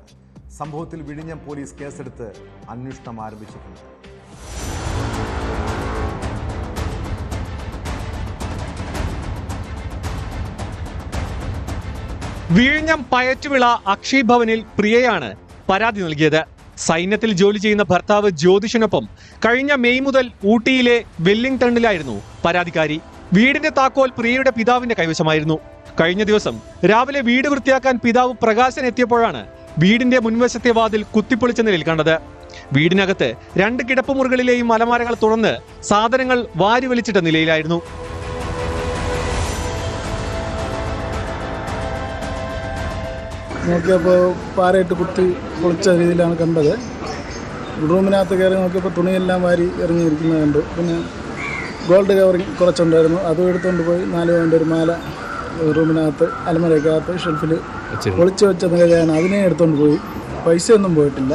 സംഭവത്തിൽ വിഴിഞ്ഞം പോലീസ് കേസെടുത്ത് അന്വേഷണം ആരംഭിച്ചിട്ടുണ്ട്. വിഴിഞ്ഞം പയറ്റുവിള അക്ഷയ് ഭവനിൽ പ്രിയയാണ് പരാതി നൽകിയത്. സൈന്യത്തിൽ ജോലി ചെയ്യുന്ന ഭർത്താവ് ജ്യോതിഷിനൊപ്പം കഴിഞ്ഞ മെയ് മുതൽ ഊട്ടിയിലെ വെല്ലിംഗ്ടണിലായിരുന്നു പരാതിക്കാരി. വീടിന്റെ താക്കോൽ പ്രിയയുടെ പിതാവിന്റെ കൈവശമായിരുന്നു. കഴിഞ്ഞ ദിവസം രാവിലെ വീട് വൃത്തിയാക്കാൻ പിതാവ് പ്രകാശൻ എത്തിയപ്പോഴാണ് വീടിന്റെ മുൻവശത്തെ വാതിൽ കുത്തിപ്പൊളിച്ച നിലയിൽ കണ്ടത്. വീടിനകത്ത് 2 കിടപ്പുമുറികളിലെയും അലമാരകൾ തുറന്ന് സാധനങ്ങൾ വാരി വലിച്ചിട്ട നിലയിലായിരുന്നു. നോക്കിയപ്പോൾ പാറയിട്ട് കുത്തി പൊളിച്ച രീതിയിലാണ് കണ്ടത്. റൂമിനകത്ത് കയറി നോക്കിയപ്പോൾ തുണിയെല്ലാം വാരി ഇറങ്ങിയിരിക്കുന്നത് കണ്ടു. പിന്നെ ഗോൾഡ് കവറിങ് കുറച്ചുണ്ടായിരുന്നു, അതും എടുത്തുകൊണ്ട് പോയി 4 പവൻ്റെ ഒരു മാല റൂമിനകത്ത് അലമാരയ്ക്കകത്ത് ഷെൽഫിൽ ഒളിച്ചു വെച്ച നിലയാണ്. അതിനെ എടുത്തുകൊണ്ട് പോയി. പൈസയൊന്നും പോയിട്ടില്ല,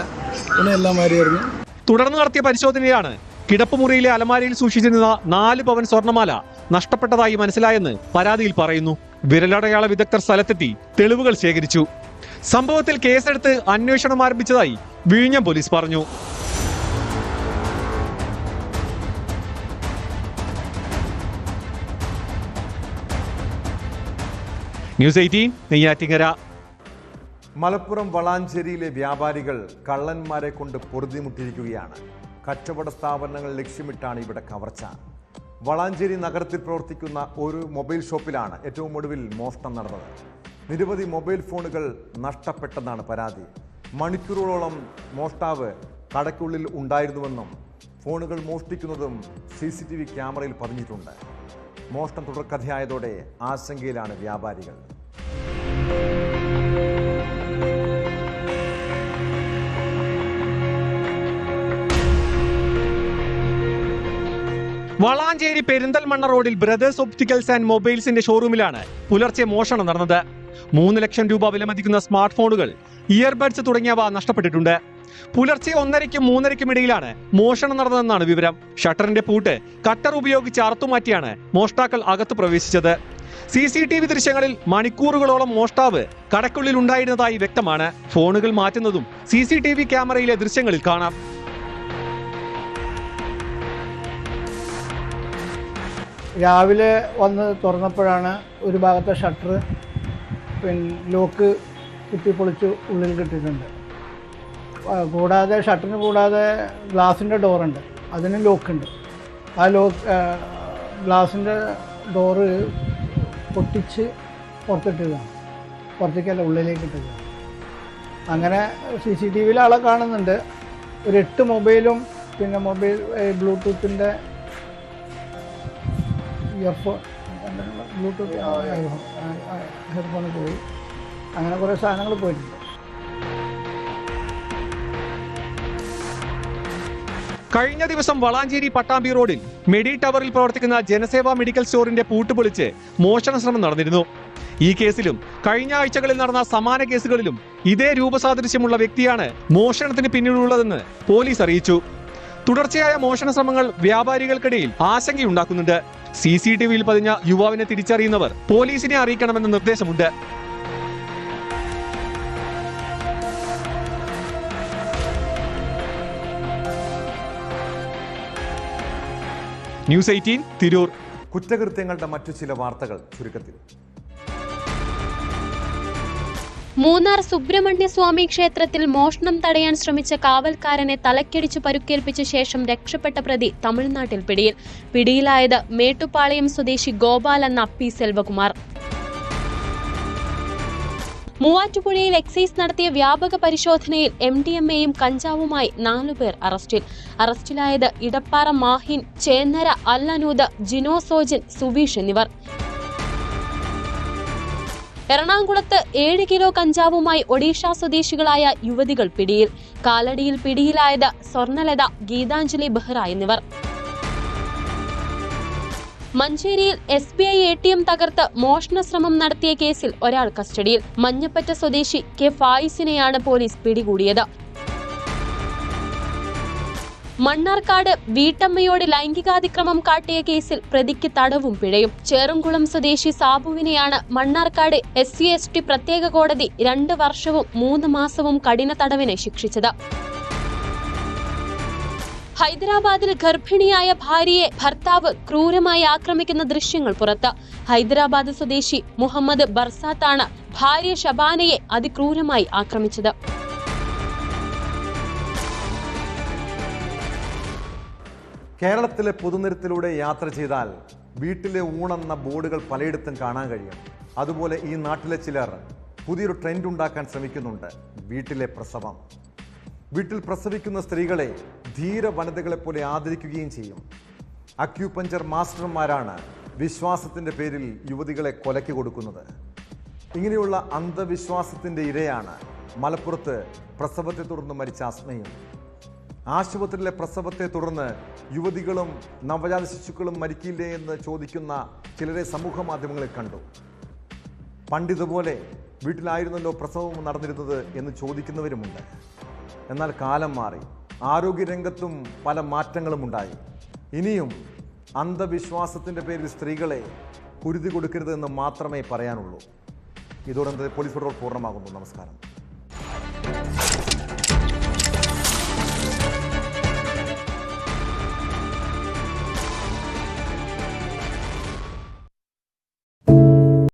തുണിയെല്ലാം വാരി എറിഞ്ഞു. തുടർന്ന് നടത്തിയ പരിശോധനയിലാണ് കിടപ്പുമുറിയിലെ അലമാരയിൽ സൂക്ഷിച്ചിരുന്ന 4 പവൻ സ്വർണ്ണമാല നഷ്ടപ്പെട്ടതായി മനസ്സിലായെന്ന് പരാതിയിൽ പറയുന്നു. വിരലടയാള വിദഗ്ധർ സ്ഥലത്തെത്തി തെളിവുകൾ ശേഖരിച്ചു. സംഭവത്തിൽ കേസെടുത്ത് അന്വേഷണം ആരംഭിച്ചതായി വിഴിഞ്ഞം പോലീസ് പറഞ്ഞു. ന്യൂസ് 18 നെയ്യാറ്റിങ്കര. മലപ്പുറം വളാഞ്ചേരിയിലെ വ്യാപാരികൾ കള്ളന്മാരെ കൊണ്ട് പൊറുതിമുട്ടിയിരിക്കുകയാണ്. കച്ചവട സ്ഥാപനങ്ങൾ ലക്ഷ്യമിട്ടാണ് ഇവിടെ കവർച്ച. വളാഞ്ചേരി നഗരത്തിൽ പ്രവർത്തിക്കുന്ന ഒരു മൊബൈൽ ഷോപ്പിലാണ് ഏറ്റവും ഒടുവിൽ മോഷണം നടന്നത്. നിരവധി മൊബൈൽ ഫോണുകൾ നഷ്ടപ്പെട്ടെന്നാണ് പരാതി. മണിക്കൂറുകളോളം മോഷ്ടാവ് കടയ്ക്കുള്ളിൽ ഉണ്ടായിരുന്നുവെന്നും ഫോണുകൾ മോഷ്ടിക്കുന്നതും CCTV ക്യാമറയിൽ പതിഞ്ഞിട്ടുണ്ട്. മോഷണം തുടർക്കഥയായതോടെ ആശങ്കയിലാണ് വ്യാപാരികൾ. വളാഞ്ചേരി പെരിന്തൽമണ്ണ റോഡിൽ ബ്രദേഴ്സ് ഒപ്റ്റിക്കൽസ് ആൻഡ് മൊബൈൽസിന്റെ ഷോറൂമിലാണ് പുലർച്ചെ മോഷണം നടന്നത്. 3 ലക്ഷം രൂപ വിലമതിക്കുന്ന സ്മാർട്ട് ഫോണുകൾ, ഇയർബഡ്സ് തുടങ്ങിയവ നഷ്ടപ്പെട്ടിട്ടുണ്ട്. പുലർച്ചെ 1:30ക്കും 3:30ക്കും ഇടയിലാണ് മോഷണം നടന്നതെന്നാണ് വിവരം. ഷട്ടറിന്റെ പൂട്ട് കട്ടർ ഉപയോഗിച്ച് അറുത്തുമാറ്റിയാണ് മോഷ്ടാക്കൾ അകത്ത് പ്രവേശിച്ചത്. CCTV ദൃശ്യങ്ങളിൽ മണിക്കൂറുകളോളം മോഷ്ടാവ് കടയ്ക്കുള്ളിൽ ഉണ്ടായിരുന്നതായി വ്യക്തമാണ്. ഫോണുകൾ മാറ്റുന്നതും CCTV ക്യാമറയിലെ ദൃശ്യങ്ങളിൽ കാണാം. രാവിലെ വന്ന് തുറന്നപ്പോഴാണ് ഒരു ഭാഗത്തെ ഷട്ടർ ലോക്ക് കുത്തിപ്പൊളിച്ച് ഉള്ളിൽ കിട്ടിയിട്ടുണ്ട്. കൂടാതെ ഷട്ടറിന് കൂടാതെ ഗ്ലാസിൻ്റെ ഡോറുണ്ട്, അതിന് ലോക്കുണ്ട്. ആ ഗ്ലാസിൻ്റെ ഡോറ് പൊട്ടിച്ച് പുറത്തിട്ടതാണ്, പുറത്തേക്കല്ല ഉള്ളിലേക്ക് ഇട്ടതാണ്. അങ്ങനെ CCTVയിൽ ആളെ കാണുന്നുണ്ട്. ഒരു 8 മൊബൈലും പിന്നെ ബ്ലൂടൂത്തിൻ്റെ ഇയർഫോൺ, ബ്ലൂടൂത്ത് ഹെഡ്ഫോൺ പോയി. അങ്ങനെ കുറേ സാധനങ്ങൾ പോയിട്ടുണ്ട്. കഴിഞ്ഞ ദിവസം വളാഞ്ചേരി പട്ടാമ്പി റോഡിൽ മെഡി ടവറിൽ പ്രവർത്തിക്കുന്ന ജനസേവാ മെഡിക്കൽ സ്റ്റോറിന്റെ പൂട്ടുപൊളിച്ച് മോഷണ ശ്രമം നടന്നിരുന്നു. ഈ കേസിലും കഴിഞ്ഞ ആഴ്ചകളിൽ നടന്ന സമാന കേസുകളിലും ഇതേ രൂപസാദൃശ്യമുള്ള വ്യക്തിയാണ് മോഷണത്തിന് പിന്നിലുള്ളതെന്ന് പോലീസ് അറിയിച്ചു. തുടർച്ചയായ മോഷണ ശ്രമങ്ങൾ വ്യാപാരികൾക്കിടയിൽ ആശങ്കയുണ്ടാക്കുന്നുണ്ട്. CCTVയിൽ പതിഞ്ഞ യുവാവിനെ തിരിച്ചറിയുന്നവർ പോലീസിനെ അറിയിക്കണമെന്ന നിർദ്ദേശമുണ്ട്. ന്യൂസ് 18 തിരൂർ. കുറ്റകൃത്യങ്ങളുടെ മറ്റു ചില വാർത്തകൾ ചുരുക്കത്തിൽ. മൂന്നാർ സുബ്രഹ്മണ്യസ്വാമി ക്ഷേത്രത്തിൽ മോഷണം തടയാൻ ശ്രമിച്ച കാവൽക്കാരനെ തലക്കടിച്ചു പരുക്കേൽപ്പിച്ച ശേഷം രക്ഷപ്പെട്ട പ്രതി തമിഴ്നാട്ടിൽ പിടിയിൽ. പിടിയിലായത് മേട്ടുപ്പാളയം സ്വദേശി ഗോപാൽ എന്ന P. സെൽവകുമാർ. മൂവാറ്റുപുഴയിൽ എക്സൈസ് നടത്തിയ വ്യാപക പരിശോധനയിൽ MDMAയും കഞ്ചാവുമായി 4 പേർ അറസ്റ്റിൽ. അറസ്റ്റിലായത് ഇടപ്പാറ മാഹിൻ, ചേന്നര അല്ലനൂദ്, ജിനോസോജൻ, സുവീഷ് എന്നിവർ. എറണാകുളത്ത് 7 കിലോ കഞ്ചാവുമായി ഒഡീഷ സ്വദേശികളായ യുവതികൾ പിടിയിൽ. കാലടിയിൽ പിടിയിലായത് സ്വർണലത, ഗീതാഞ്ജലി ബെഹ്റ എന്നിവർ. മഞ്ചേരിയിൽ SBI ATM തകർത്ത് മോഷണ ശ്രമം നടത്തിയ കേസിൽ ഒരാൾ കസ്റ്റഡിയിൽ. മഞ്ഞപ്പറ്റ സ്വദേശി കെ ഫായിസിനെയാണ് പോലീസ് പിടികൂടിയത്. മണ്ണാർക്കാട് വീട്ടമ്മയോട് ലൈംഗികാതിക്രമം കാട്ടിയ കേസിൽ പ്രതിക്ക് തടവും പിഴയും. ചേറുംകുളം സ്വദേശി സാബുവിനെയാണ് മണ്ണാർക്കാട് SC/ST പ്രത്യേക കോടതി 2 വർഷവും 3 മാസവും കഠിന തടവിന് ശിക്ഷിച്ചത്. ഹൈദരാബാദിൽ ഗർഭിണിയായ ഭാര്യയെ ഭർത്താവ് ക്രൂരമായി ആക്രമിക്കുന്ന ദൃശ്യങ്ങൾ പുറത്ത്. ഹൈദരാബാദ് സ്വദേശി മുഹമ്മദ് ബർസാത്താണ് ഭാര്യ ഷബാനയെ അതിക്രൂരമായി ആക്രമിച്ചത്. കേരളത്തിലെ പൊതുനിരത്തിലൂടെ യാത്ര ചെയ്താൽ വീട്ടിലെ ഊണെന്ന ബോർഡുകൾ പലയിടത്തും കാണാൻ കഴിയും. അതുപോലെ ഈ നാട്ടിലെ ചിലർ പുതിയൊരു ട്രെൻഡ് ഉണ്ടാക്കാൻ ശ്രമിക്കുന്നുണ്ട്. വീട്ടിലെ പ്രസവം. വീട്ടിൽ പ്രസവിക്കുന്ന സ്ത്രീകളെ ധീര വനിതകളെപ്പോലെ ആദരിക്കുകയും ചെയ്യും. അക്യൂപഞ്ചർ മാസ്റ്റർമാരാണ് വിശ്വാസത്തിൻ്റെ പേരിൽ യുവതികളെ കൊലയ്ക്ക് കൊടുക്കുന്നത്. ഇങ്ങനെയുള്ള അന്ധവിശ്വാസത്തിൻ്റെ ഇരയാണ് മലപ്പുറത്ത് പ്രസവത്തെ തുടർന്ന് മരിച്ച അസ്മയും. ആശുപത്രിയിലെ പ്രസവത്തെ തുടർന്ന് യുവതികളും നവജാത ശിശുക്കളും മരിക്കില്ലേ എന്ന് ചോദിക്കുന്ന ചിലരെ സമൂഹ മാധ്യമങ്ങളിൽ കണ്ടു. പണ്ടിതുപോലെ വീട്ടിലായിരുന്നല്ലോ പ്രസവം നടന്നിരുന്നത് എന്ന് ചോദിക്കുന്നവരുമുണ്ട്. എന്നാൽ കാലം മാറി, ആരോഗ്യരംഗത്തും പല മാറ്റങ്ങളും ഉണ്ടായി. ഇനിയും അന്ധവിശ്വാസത്തിൻ്റെ പേരിൽ സ്ത്രീകളെ കുരുതി കൊടുക്കരുതെന്ന് മാത്രമേ പറയാനുള്ളൂ. ഇതോടെ പോലീസ് റിപ്പോർട്ട് പൂർണ്ണമാകുന്നു. നമസ്കാരം.